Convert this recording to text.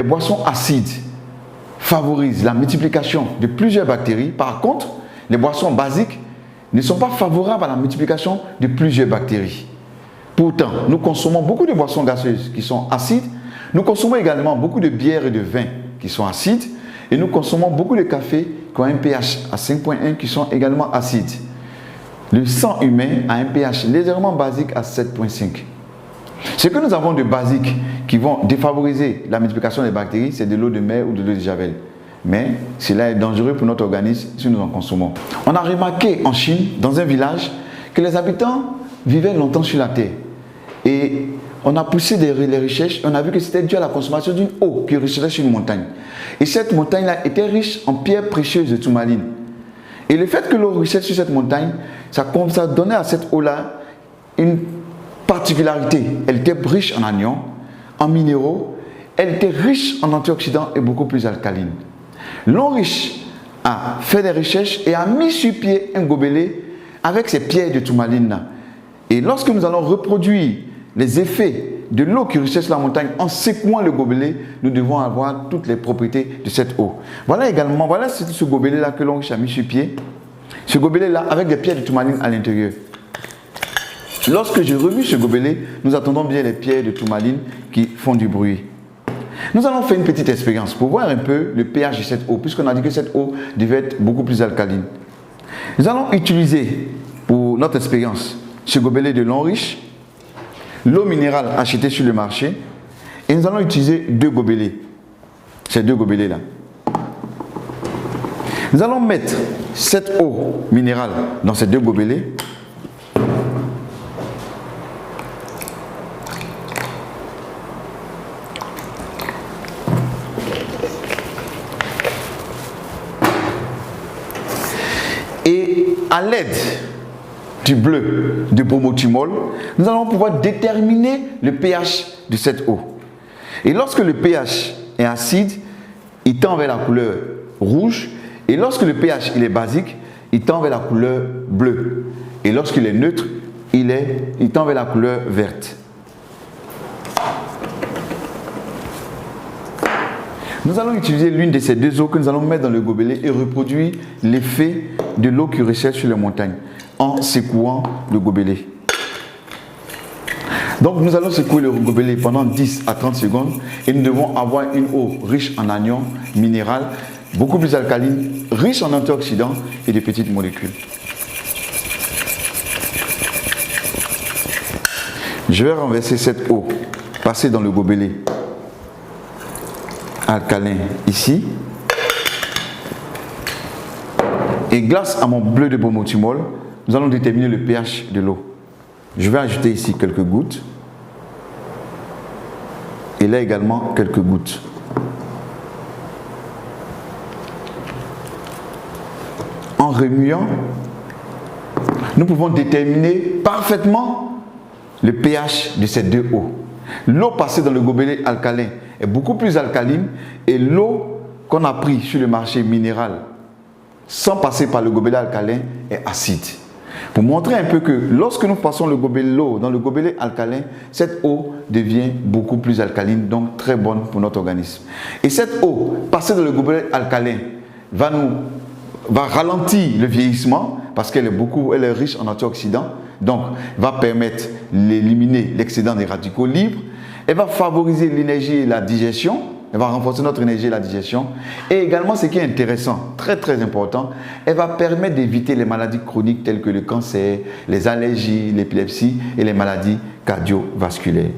Les boissons acides favorisent la multiplication de plusieurs bactéries. Par contre, les boissons basiques ne sont pas favorables à la multiplication de plusieurs bactéries. Pourtant, nous consommons beaucoup de boissons gazeuses qui sont acides. Nous consommons également beaucoup de bières et de vins qui sont acides. Et nous consommons beaucoup de cafés qui ont un pH à 5,1 qui sont également acides. Le sang humain a un pH légèrement basique à 7,5. Ce que nous avons de basiques qui vont défavoriser la multiplication des bactéries, c'est de l'eau de mer ou de l'eau de javel. Mais cela est dangereux pour notre organisme si nous en consommons. On a remarqué en Chine, dans un village, que les habitants vivaient longtemps sur la terre. Et on a poussé les recherches, on a vu que c'était dû à la consommation d'une eau qui ruisselait sur une montagne. Et cette montagne-là était riche en pierres précieuses de tourmaline. Et le fait que l'eau ruisselle sur cette montagne, ça donnait à cette eau-là une particularité. Elle était riche en anions, en minéraux, elle était riche en antioxydants et beaucoup plus alcaline. L'homme riche a fait des recherches et a mis sur pied un gobelet avec ces pierres de tourmaline-là. Et lorsque nous allons reproduire les effets de l'eau qui ruisselle sur la montagne en secouant le gobelet, nous devons avoir toutes les propriétés de cette eau. Voilà également, voilà ce gobelet-là que l'homme riche a mis sur pied. Ce gobelet-là avec des pierres de tourmaline à l'intérieur. Lorsque je remue ce gobelet, nous attendons bien les pierres de tourmaline qui font du bruit. Nous allons faire une petite expérience pour voir un peu le pH de cette eau, puisqu'on a dit que cette eau devait être beaucoup plus alcaline. Nous allons utiliser pour notre expérience ce gobelet de l'eau riche, l'eau minérale achetée sur le marché, et nous allons utiliser deux gobelets, ces deux gobelets-là. Nous allons mettre cette eau minérale dans ces deux gobelets. Et à l'aide du bleu de bromothymol, nous allons pouvoir déterminer le pH de cette eau. Et lorsque le pH est acide, il tend vers la couleur rouge. Et lorsque le pH il est basique, il tend vers la couleur bleue. Et lorsqu'il est neutre, il tend vers la couleur verte. Nous allons utiliser l'une de ces deux eaux que nous allons mettre dans le gobelet et reproduire l'effet de l'eau qui ruisselle sur les montagnes en secouant le gobelet. Donc nous allons secouer le gobelet pendant 10 à 30 secondes et nous devons avoir une eau riche en anions, minérales, beaucoup plus alcaline, riche en antioxydants et de petites molécules. Je vais renverser cette eau, passer dans le gobelet alcalin ici. Et grâce à mon bleu de bromothymol, nous allons déterminer le pH de l'eau. Je vais ajouter ici quelques gouttes. Et là également quelques gouttes. En remuant, nous pouvons déterminer parfaitement le pH de ces deux eaux. L'eau passée dans le gobelet alcalin est beaucoup plus alcaline et l'eau qu'on a prise sur le marché minéral sans passer par le gobelet alcalin est acide. Pour montrer un peu que lorsque nous passons l'eau dans le gobelet alcalin, cette eau devient beaucoup plus alcaline, donc très bonne pour notre organisme. Et cette eau passée dans le gobelet alcalin va ralentir le vieillissement parce qu'elle est riche en antioxydants, donc va permettre d'éliminer l'excédent des radicaux libres. Elle va favoriser l'énergie et la digestion. Elle va renforcer notre énergie et la digestion. Et également, ce qui est intéressant, très très important, elle va permettre d'éviter les maladies chroniques telles que le cancer, les allergies, l'épilepsie et les maladies cardiovasculaires.